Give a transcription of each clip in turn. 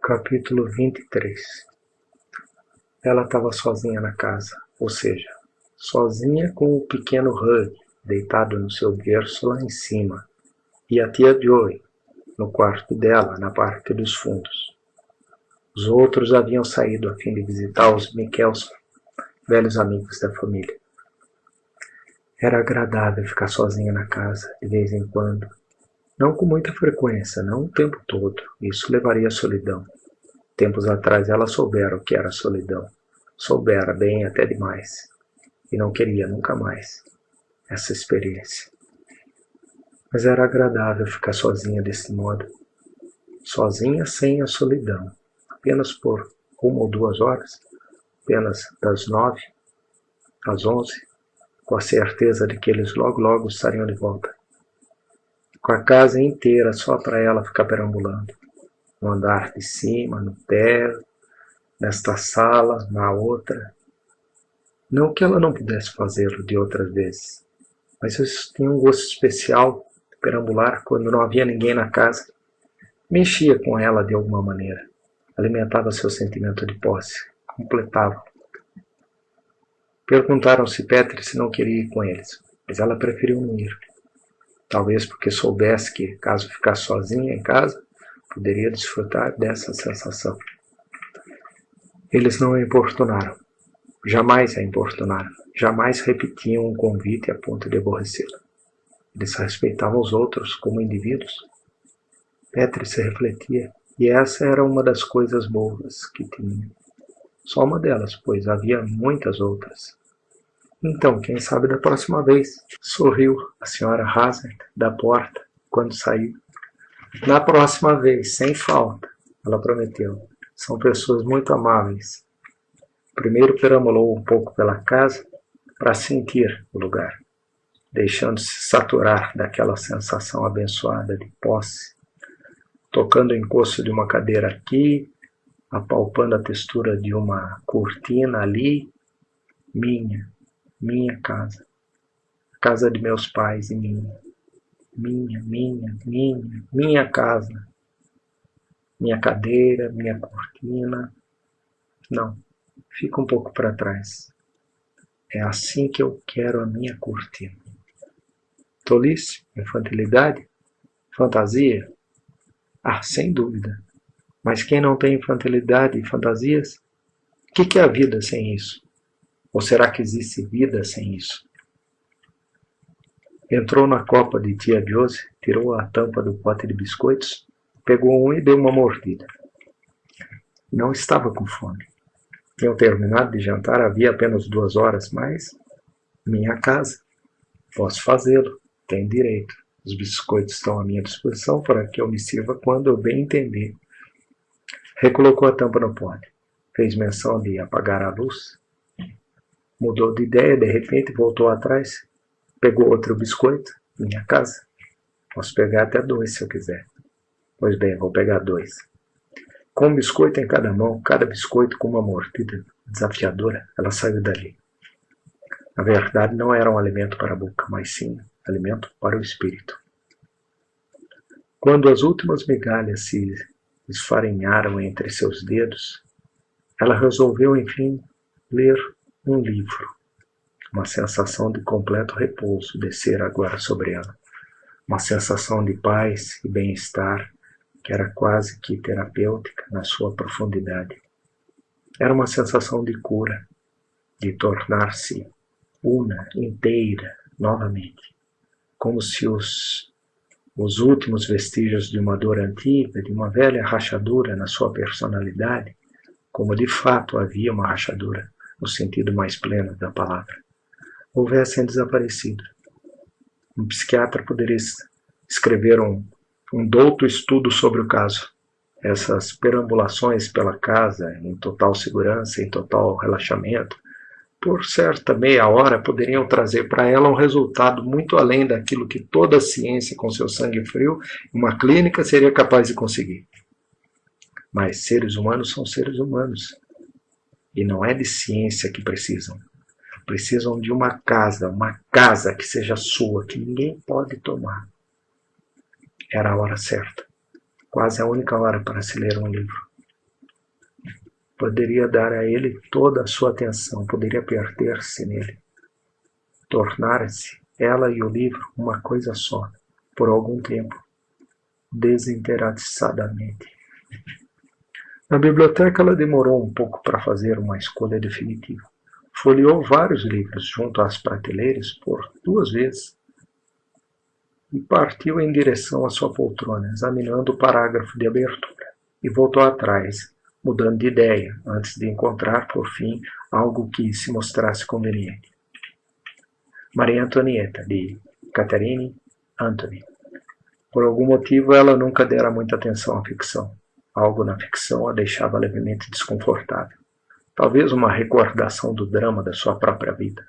Capítulo 23. Ela estava sozinha na casa, ou seja, sozinha com o pequeno Hugh deitado no seu berço lá em cima, e a tia Joey no quarto dela, na parte dos fundos. Os outros haviam saído a fim de visitar os Michelson, velhos amigos da família. Era agradável ficar sozinha na casa, de vez em quando. Não com muita frequência, não o tempo todo. Isso levaria à solidão. Tempos atrás ela soubera o que era solidão. Soubera bem até demais. E não queria nunca mais essa experiência. Mas era agradável ficar sozinha desse modo. Sozinha sem a solidão. Apenas por 1 ou 2 horas. Apenas das 9 às 11. Com a certeza de que eles logo estariam de volta. Com a casa inteira só para ela ficar perambulando. No andar de cima, no térreo, nesta sala, na outra. Não que ela não pudesse fazê-lo de outras vezes, mas isso tinha um gosto especial, perambular quando não havia ninguém na casa. Mexia com ela de alguma maneira, alimentava seu sentimento de posse, completava. Perguntaram se Petri se não queria ir com eles, mas ela preferiu não ir. Talvez porque soubesse que, caso ficasse sozinha em casa, poderia desfrutar dessa sensação. Eles não a importunaram. Jamais a importunaram. Jamais repetiam um convite a ponto de aborrecê-la. Eles respeitavam os outros como indivíduos. Petri se refletia, e essa era uma das coisas boas que tinha. Só uma delas, pois havia muitas outras. Então, quem sabe da próxima vez? Sorriu a senhora Hazard da porta quando saiu. Na próxima vez, sem falta, ela prometeu. São pessoas muito amáveis. Primeiro perambulou um pouco pela casa para sentir o lugar, deixando-se saturar daquela sensação abençoada de posse, tocando o encosto de uma cadeira aqui, apalpando a textura de uma cortina ali. Minha casa. A casa de meus pais e minha. Minha casa. Minha cadeira, minha cortina. Não, fica um pouco para trás. É assim que eu quero a minha cortina. Tolice? Infantilidade? Fantasia? Ah, sem dúvida. Mas quem não tem infantilidade e fantasias? O que é a vida sem isso? Ou será que existe vida sem isso? Entrou na copa de tia Josie, tirou a tampa do pote de biscoitos, pegou um e deu uma mordida. Não estava com fome. Tinham terminado de jantar havia apenas 2 horas, mas minha casa. Posso fazê-lo, tenho direito. Os biscoitos estão à minha disposição para que eu me sirva quando eu bem entender. Recolocou a tampa no pote. Fez menção de apagar a luz. Mudou de ideia, de repente voltou atrás. Pegou outro biscoito, minha casa. Posso pegar até 2 se eu quiser. Pois bem, vou pegar 2. Com um biscoito em cada mão, cada biscoito com uma mordida desafiadora, ela saiu dali. Na verdade, não era um alimento para a boca, mas sim alimento para o espírito. Quando as últimas migalhas se esfarinharam entre seus dedos, ela resolveu, enfim, ler um livro. Uma sensação de completo repouso descer agora sobre ela. Uma sensação de paz e bem-estar que era quase que terapêutica na sua profundidade. Era uma sensação de cura, de tornar-se una, inteira, novamente. Como se os últimos vestígios de uma dor antiga, de uma velha rachadura na sua personalidade, como de fato havia uma rachadura, no sentido mais pleno da palavra, houvessem desaparecido. Um psiquiatra poderia escrever um douto estudo sobre o caso. Essas perambulações pela casa, em total segurança, em total relaxamento, por certa meia hora poderiam trazer para ela um resultado muito além daquilo que toda a ciência com seu sangue frio, uma clínica, seria capaz de conseguir. Mas seres humanos são seres humanos. E não é de ciência que precisam. Precisam de uma casa que seja sua, que ninguém pode tomar. Era a hora certa, quase a única hora para se ler um livro. Poderia dar a ele toda a sua atenção, poderia perder-se nele. Tornar-se, ela e o livro, uma coisa só, por algum tempo, desinteressadamente. Na biblioteca ela demorou um pouco para fazer uma escolha definitiva. Folheou vários livros junto às prateleiras por 2 vezes e partiu em direção à sua poltrona, examinando o parágrafo de abertura, e voltou atrás, mudando de ideia, antes de encontrar, por fim, algo que se mostrasse conveniente. Maria Antonieta, de Catherine Anthony. Por algum motivo, ela nunca dera muita atenção à ficção. Algo na ficção a deixava levemente desconfortável. Talvez uma recordação do drama da sua própria vida.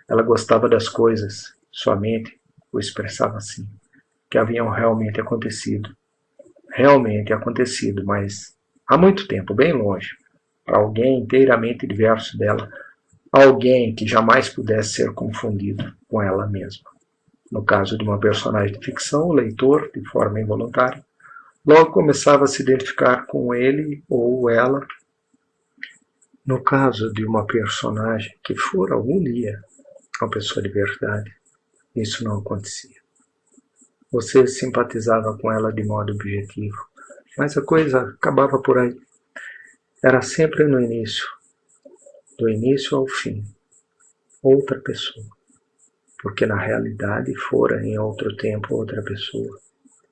Ela gostava das coisas, sua mente o expressava assim, que haviam realmente acontecido. Realmente acontecido, mas há muito tempo, bem longe, para alguém inteiramente diverso dela, alguém que jamais pudesse ser confundido com ela mesma. No caso de uma personagem de ficção, o leitor, de forma involuntária, logo começava a se identificar com ele ou ela. No caso de uma personagem que for algum dia uma pessoa de verdade, isso não acontecia. Você simpatizava com ela de modo objetivo, mas a coisa acabava por aí. Era sempre no início, do início ao fim, outra pessoa, porque na realidade fora em outro tempo outra pessoa.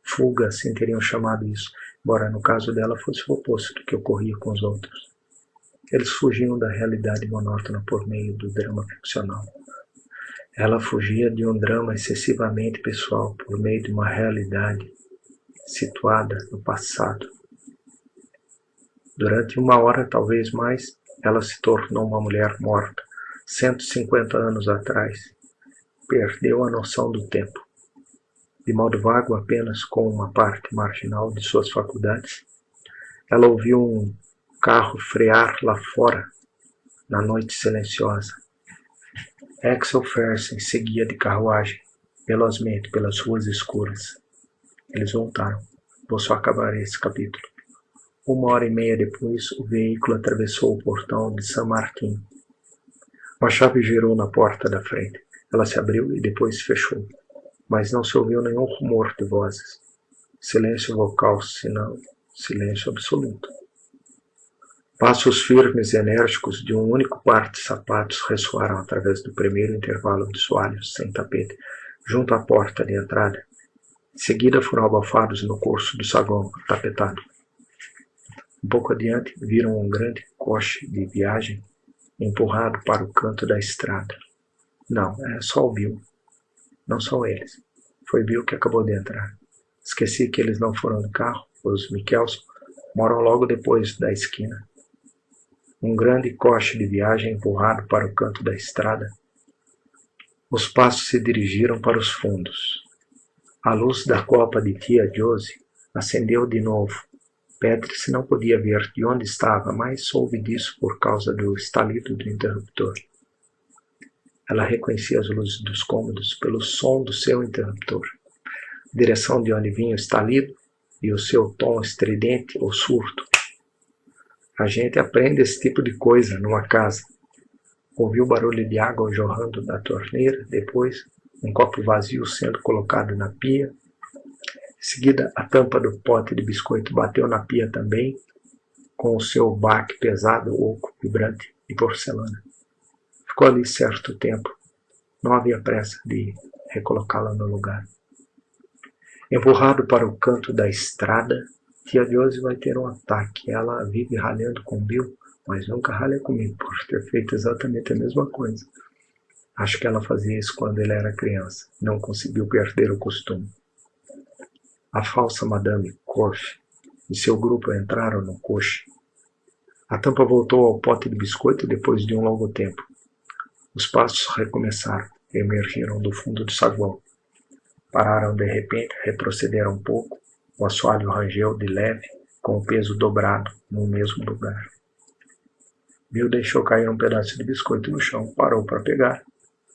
Fuga, assim teriam chamado isso, embora no caso dela fosse o oposto do que ocorria com os outros. Eles fugiam da realidade monótona por meio do drama ficcional. Ela fugia de um drama excessivamente pessoal por meio de uma realidade situada no passado. Durante 1 hora, talvez mais, ela se tornou uma mulher morta, 150 anos atrás. Perdeu a noção do tempo. De modo vago, apenas com uma parte marginal de suas faculdades, ela ouviu um carro frear lá fora, na noite silenciosa. Axel Fersen seguia de carruagem, velozmente pelas ruas escuras. Eles voltaram. Vou só acabar esse capítulo. 1h30 depois, o veículo atravessou o portão de San Martín. Uma chave girou na porta da frente. Ela se abriu e depois se fechou, mas não se ouviu nenhum rumor de vozes. Silêncio vocal, senão silêncio absoluto. Passos firmes e enérgicos de um único par de sapatos ressoaram através do primeiro intervalo de soalhos sem tapete, junto à porta de entrada. Em seguida foram abafados no curso do saguão tapetado. Um pouco adiante, viram um grande coche de viagem empurrado para o canto da estrada. Não, é só o Bill. Não são eles. Foi Bill que acabou de entrar. Esqueci que eles não foram de carro. Os Michelson moram logo depois da esquina. Um grande coche de viagem empurrado para o canto da estrada. Os passos se dirigiram para os fundos. A luz da copa de tia Josie acendeu de novo. Patrice não podia ver de onde estava, mas soube disso por causa do estalido do interruptor. Ela reconhecia as luzes dos cômodos pelo som do seu interruptor, a direção de onde vinha o estalido e o seu tom estridente ou surdo. A gente aprende esse tipo de coisa numa casa. Ouviu o barulho de água jorrando da torneira, depois um copo vazio sendo colocado na pia. Em seguida, a tampa do pote de biscoito bateu na pia também, com o seu baque pesado, oco, vibrante de porcelana. Ficou ali certo tempo. Não havia pressa de recolocá-la no lugar. Empurrado para o canto da estrada, tia Josie vai ter um ataque. Ela vive ralhando com Bill, mas nunca ralha comigo por ter feito exatamente a mesma coisa. Acho que ela fazia isso quando ele era criança. Não conseguiu perder o costume. A falsa Madame Corfe e seu grupo entraram no coche. A tampa voltou ao pote de biscoito depois de um longo tempo. Os passos recomeçaram e emergiram do fundo do saguão. Pararam de repente, retrocederam um pouco. O assoalho rangeu de leve, com o peso dobrado no mesmo lugar. Bill deixou cair um pedaço de biscoito no chão, parou para pegar.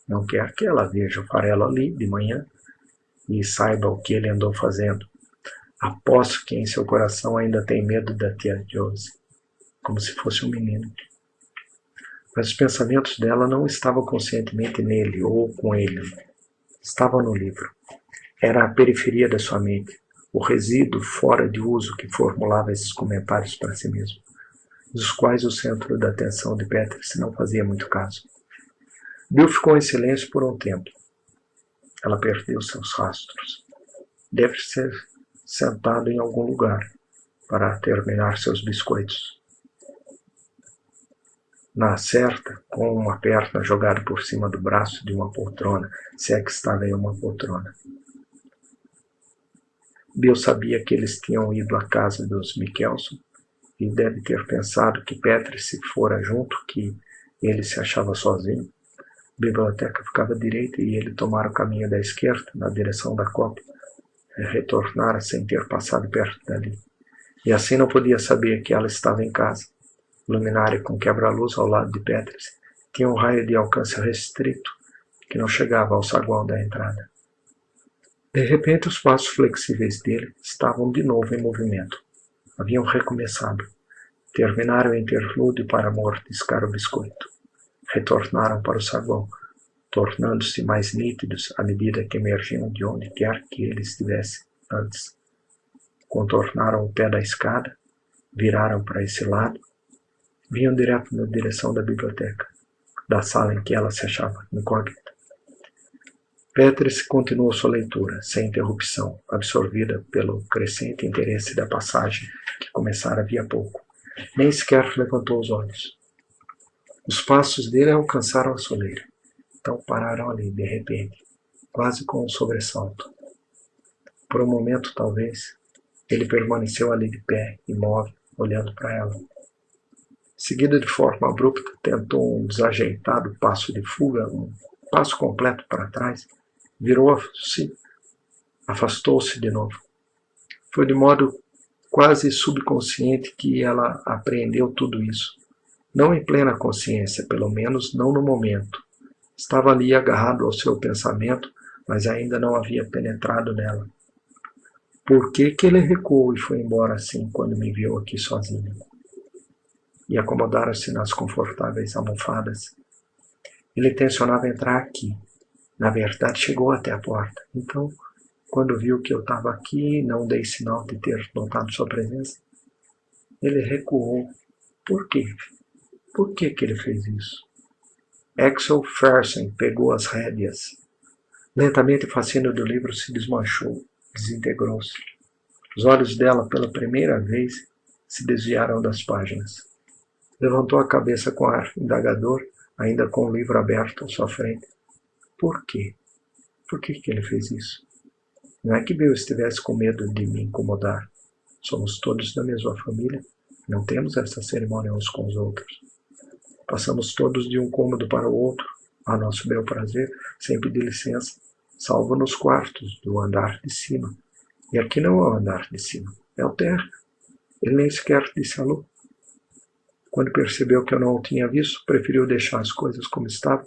Não quer que ela veja o farelo ali de manhã e saiba o que ele andou fazendo. Aposto que em seu coração ainda tem medo da tia Josie. como se fosse um menino. Mas os pensamentos dela não estavam conscientemente nele ou com ele. Estavam no livro. Era a periferia da sua mente, o resíduo fora de uso que formulava esses comentários para si mesmo, dos quais o centro da atenção de Petrus não fazia muito caso. Bill ficou em silêncio por um tempo. Ela perdeu seus rastros. Deve ser sentado em algum lugar para terminar seus biscoitos. Na certa, com uma perna jogada por cima do braço de uma poltrona, se é que estava em uma poltrona. Bill sabia que eles tinham ido à casa dos Michelson e deve ter pensado que Petrus se fora junto, que ele se achava sozinho. A biblioteca ficava à direita e ele tomara o caminho da esquerda, na direção da copa, e retornara sem ter passado perto dali. E assim não podia saber que ela estava em casa. O luminário com quebra-luz ao lado de Petrus tinha um raio de alcance restrito que não chegava ao saguão da entrada. De repente, os passos flexíveis dele estavam de novo em movimento. Haviam recomeçado. Terminaram o interlúdio para mordiscar o biscoito. Retornaram para o saguão, tornando-se mais nítidos à medida que emergiam de onde quer que ele estivesse antes. Contornaram o pé da escada, viraram para esse lado, vinham direto na direção da biblioteca, da sala em que ela se achava incógnita. Petrus continuou sua leitura, sem interrupção, absorvida pelo crescente interesse da passagem que começara havia pouco. Nem sequer levantou os olhos. Os passos dele alcançaram a soleira. Então pararam ali, de repente, quase com um sobressalto. Por um momento, talvez, ele permaneceu ali de pé, imóvel, olhando para ela. Seguida de forma abrupta, tentou um desajeitado passo de fuga, um passo completo para trás, virou-se, afastou-se de novo. Foi de modo quase subconsciente que ela apreendeu tudo isso. Não em plena consciência, pelo menos não no momento. Estava ali agarrado ao seu pensamento, mas ainda não havia penetrado nela. Por que ele recuou e foi embora assim quando me viu aqui sozinho? E acomodaram-se nas confortáveis almofadas. Ele tencionava entrar aqui. Na verdade, chegou até a porta. Então, quando viu que eu estava aqui, não dei sinal de ter notado sua presença. Ele recuou. Por quê? Por que ele fez isso? Axel Fersen pegou as rédeas. Lentamente o fascínio do livro se desmanchou, desintegrou-se. Os olhos dela, pela primeira vez, se desviaram das páginas. Levantou a cabeça com ar indagador, ainda com o livro aberto à sua frente. Por quê? Por que ele fez isso? Não é que Bill estivesse com medo de me incomodar. Somos todos da mesma família. Não temos essa cerimônia uns com os outros. Passamos todos de um cômodo para o outro, a nosso bel prazer, sem pedir licença, salvo nos quartos do andar de cima. E aqui não é o andar de cima, é o térreo. Ele nem sequer disse alô. Quando percebeu que eu não o tinha visto, preferiu deixar as coisas como estavam,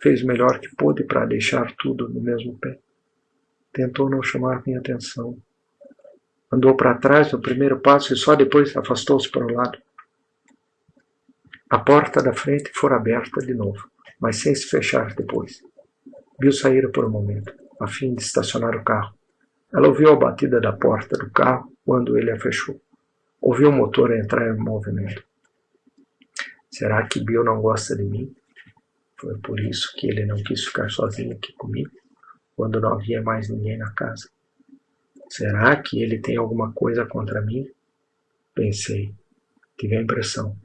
fez o melhor que pôde para deixar tudo no mesmo pé. Tentou não chamar minha atenção. Andou para trás no primeiro passo e só depois afastou-se para o lado. A porta da frente fora aberta de novo, mas sem se fechar depois. Viu sair por um momento, a fim de estacionar o carro. Ela ouviu a batida da porta do carro quando ele a fechou. Ouviu o motor entrar em movimento. Será que Bill não gosta de mim? Foi por isso que ele não quis ficar sozinho aqui comigo, quando não havia mais ninguém na casa. Será que ele tem alguma coisa contra mim? Pensei. Tive a impressão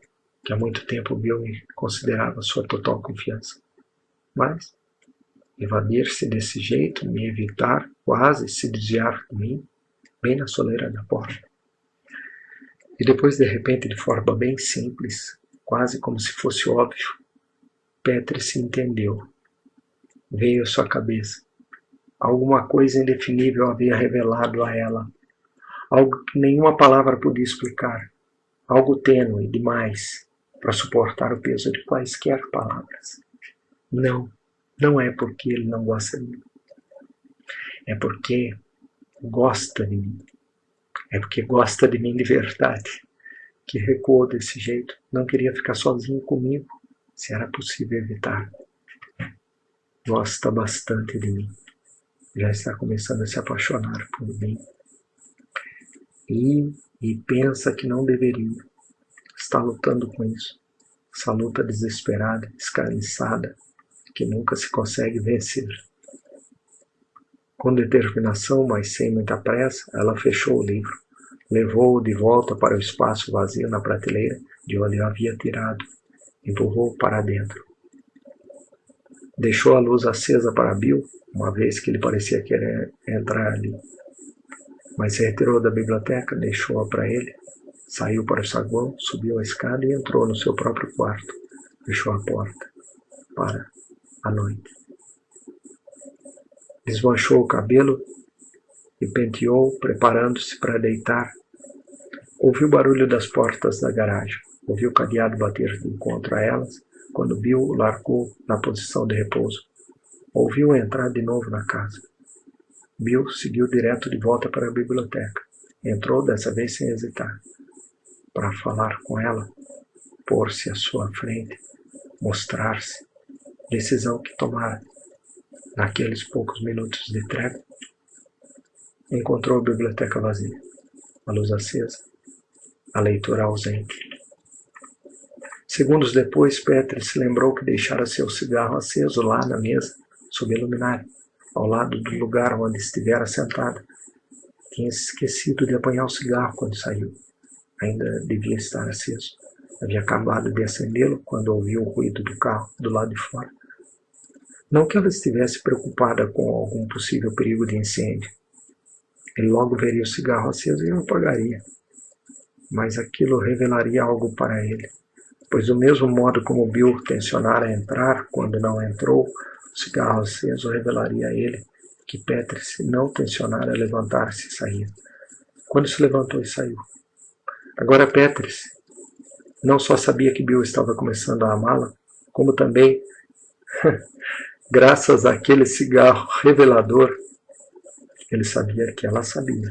que há muito tempo Bill me considerava sua total confiança. Mas evadir-se desse jeito, me evitar, quase se desviar de mim, bem na soleira da porta. E depois, de repente, de forma bem simples, quase como se fosse óbvio, Petrus se entendeu. Veio à sua cabeça. Alguma coisa indefinível havia revelado a ela. Algo que nenhuma palavra podia explicar. Algo tênue demais para suportar o peso de quaisquer palavras. Não, não é porque ele não gosta de mim. É porque gosta de mim. É porque gosta de mim de verdade. que recuou desse jeito. Não queria ficar sozinho comigo, se era possível evitar. Gosta bastante de mim. Já está começando a se apaixonar por mim. E pensa que não deveria. Está lutando com isso. Essa luta desesperada, escarniçada, que nunca se consegue vencer. Com determinação, mas sem muita pressa, ela fechou o livro. Levou-o de volta para o espaço vazio na prateleira de onde o havia tirado. Empurrou-o para dentro. Deixou a luz acesa para Bill, uma vez que ele parecia querer entrar ali. Mas se retirou da biblioteca, deixou-a para ele, saiu para o saguão, subiu a escada e entrou no seu próprio quarto. Fechou a porta para a noite. Desmanchou o cabelo e penteou, preparando-se para deitar. Ouviu o barulho das portas da garagem. Ouviu o cadeado bater de encontro a elas, quando Bill o largou na posição de repouso. Ouviu entrar de novo na casa. Bill seguiu direto de volta para a biblioteca. Entrou dessa vez sem hesitar. Para falar com ela, pôr-se à sua frente, mostrar-se. Decisão que tomara. Naqueles poucos minutos de trégua, encontrou a biblioteca vazia, a luz acesa, a leitora ausente. Segundos depois, Petri se lembrou que deixara seu cigarro aceso lá na mesa, sob a luminária, ao lado do lugar onde estivera sentada. Tinha esquecido de apanhar o cigarro quando saiu. Ainda devia estar aceso. Havia acabado de acendê-lo quando ouviu o ruído do carro do lado de fora. Não que ela estivesse preocupada com algum possível perigo de incêndio. Ele logo veria o cigarro aceso e o apagaria. Mas aquilo revelaria algo para ele, pois do mesmo modo como Bill tensionara entrar quando não entrou, o cigarro aceso revelaria a ele que Petri não tensionara levantar-se e sair. Quando se levantou e saiu. Agora Petri não só sabia que Bill estava começando a amá-la, como também, graças àquele cigarro revelador, ele sabia que ela sabia.